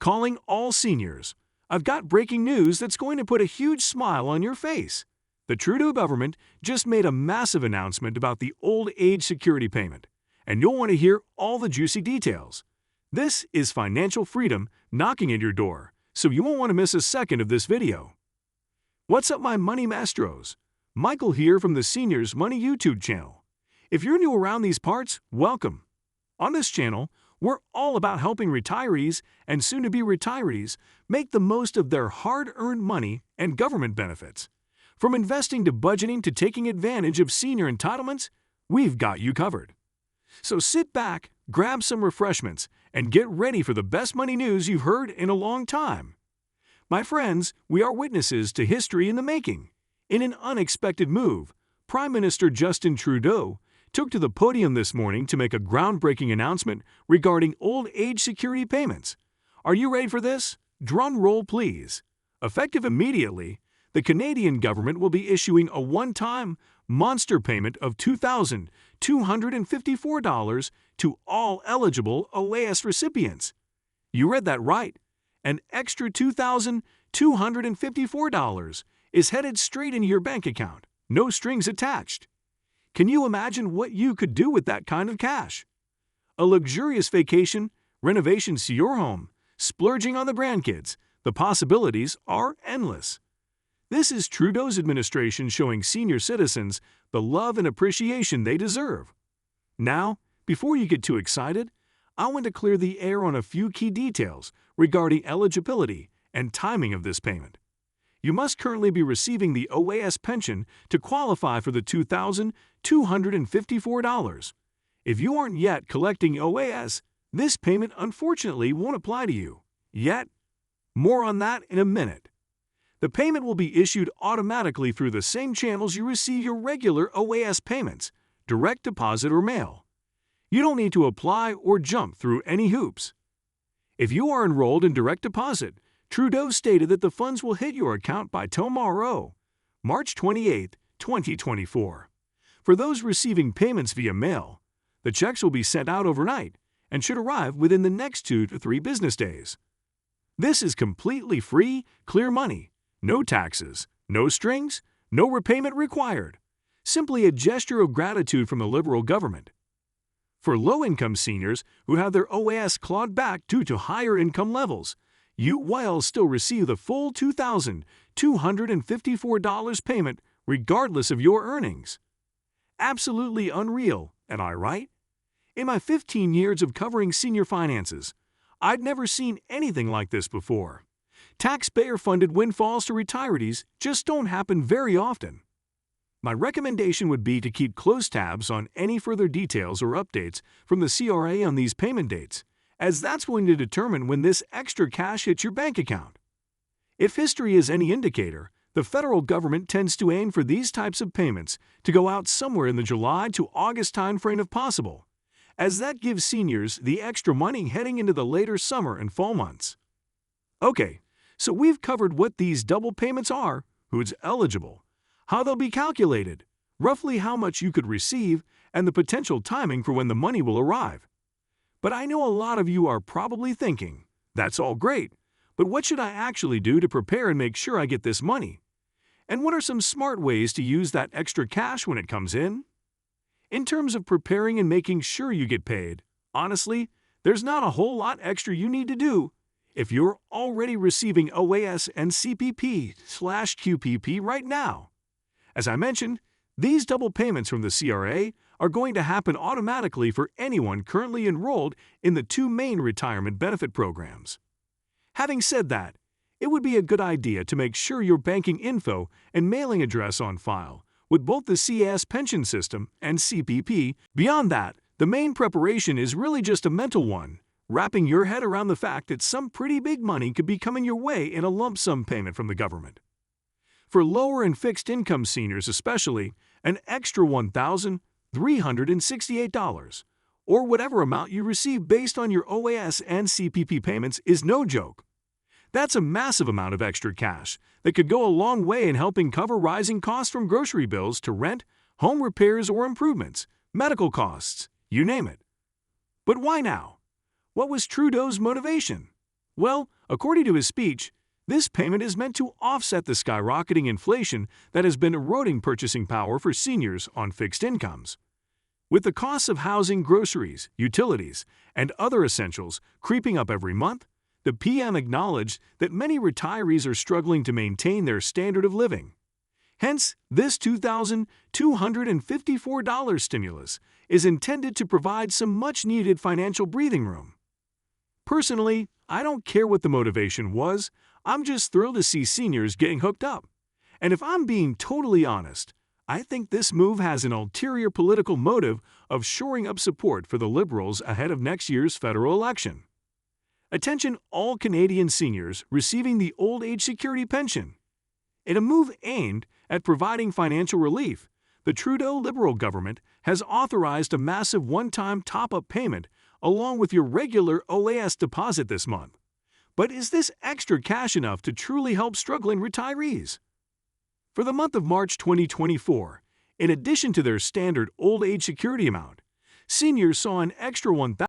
Calling all seniors. I've got breaking news that's going to put a huge smile on your face. The Trudeau government just made a massive announcement about the old age security payment, and you'll want to hear all the juicy details. This is financial freedom knocking at your door, so you won't want to miss a second of this video. What's up, my money maestros? Michael here from the Seniors Money YouTube channel. If you're new around these parts, welcome. On this channel, we're all about helping retirees and soon-to-be retirees make the most of their hard-earned money and government benefits. From investing to budgeting to taking advantage of senior entitlements, we've got you covered. So sit back, grab some refreshments, and get ready for the best money news you've heard in a long time. My friends, we are witnesses to history in the making. In an unexpected move, Prime Minister Justin Trudeau took to the podium this morning to make a groundbreaking announcement regarding old age security payments. Are you ready for this? Drum roll, please. Effective immediately, the Canadian government will be issuing a one-time monster payment of $2,254 to all eligible OAS recipients. You read that right. An extra $2,254 is headed straight into your bank account, no strings attached. Can you imagine what you could do with that kind of cash? A luxurious vacation, renovations to your home, splurging on the grandkids, the possibilities are endless. This is Trudeau's administration showing senior citizens the love and appreciation they deserve. Now, before you get too excited, I want to clear the air on a few key details regarding eligibility and timing of this payment. You must currently be receiving the OAS pension to qualify for the $2,254. If you aren't yet collecting OAS, this payment unfortunately won't apply to you. Yet, more on that in a minute. The payment will be issued automatically through the same channels you receive your regular OAS payments, direct deposit or mail. You don't need to apply or jump through any hoops. If you are enrolled in direct deposit, Trudeau stated that the funds will hit your account by tomorrow, March 28, 2024. For those receiving payments via mail, the checks will be sent out overnight and should arrive within the next 2 to 3 business days. This is completely free, clear money. No taxes, no strings, no repayment required. Simply a gesture of gratitude from the Liberal government. For low-income seniors who have their OAS clawed back due to higher income levels, you will still receive the full $2,254 payment regardless of your earnings. Absolutely unreal, am I right? In my 15 years of covering senior finances, I'd never seen anything like this before. Taxpayer-funded windfalls to retirees just don't happen very often. My recommendation would be to keep close tabs on any further details or updates from the CRA on these payment dates, as that's going to determine when this extra cash hits your bank account. If history is any indicator, the federal government tends to aim for these types of payments to go out somewhere in the July to August timeframe if possible, as that gives seniors the extra money heading into the later summer and fall months. Okay, so we've covered what these double payments are, who's eligible, how they'll be calculated, roughly how much you could receive, and the potential timing for when the money will arrive. But I know a lot of you are probably thinking, that's all great, but what should I actually do to prepare and make sure I get this money? And what are some smart ways to use that extra cash when it comes in? In terms of preparing and making sure you get paid, honestly, there's not a whole lot extra you need to do if you're already receiving OAS and CPP/QPP right now. As I mentioned, these double payments from the CRA are going to happen automatically for anyone currently enrolled in the 2 main retirement benefit programs. Having said that, it would be a good idea to make sure your banking info and mailing address on file with both the CAS pension system and CPP. Beyond that, the main preparation is really just a mental one, wrapping your head around the fact that some pretty big money could be coming your way in a lump sum payment from the government. For lower and fixed income seniors especially, an extra $1,368, or whatever amount you receive based on your OAS and CPP payments, is no joke. That's a massive amount of extra cash that could go a long way in helping cover rising costs from grocery bills to rent, home repairs or improvements, medical costs, you name it. But why now? What was Trudeau's motivation? Well, according to his speech, this payment is meant to offset the skyrocketing inflation that has been eroding purchasing power for seniors on fixed incomes. With the costs of housing, groceries, utilities, and other essentials creeping up every month, the PM acknowledged that many retirees are struggling to maintain their standard of living. Hence, this $2,254 stimulus is intended to provide some much-needed financial breathing room. Personally, I don't care what the motivation was, I'm just thrilled to see seniors getting hooked up. And if I'm being totally honest, I think this move has an ulterior political motive of shoring up support for the Liberals ahead of next year's federal election. Attention all Canadian seniors receiving the Old Age Security Pension. In a move aimed at providing financial relief, the Trudeau Liberal government has authorized a massive one-time top-up payment along with your regular OAS deposit this month. But is this extra cash enough to truly help struggling retirees? For the month of March 2024, in addition to their standard old age security amount, seniors saw an extra $1,000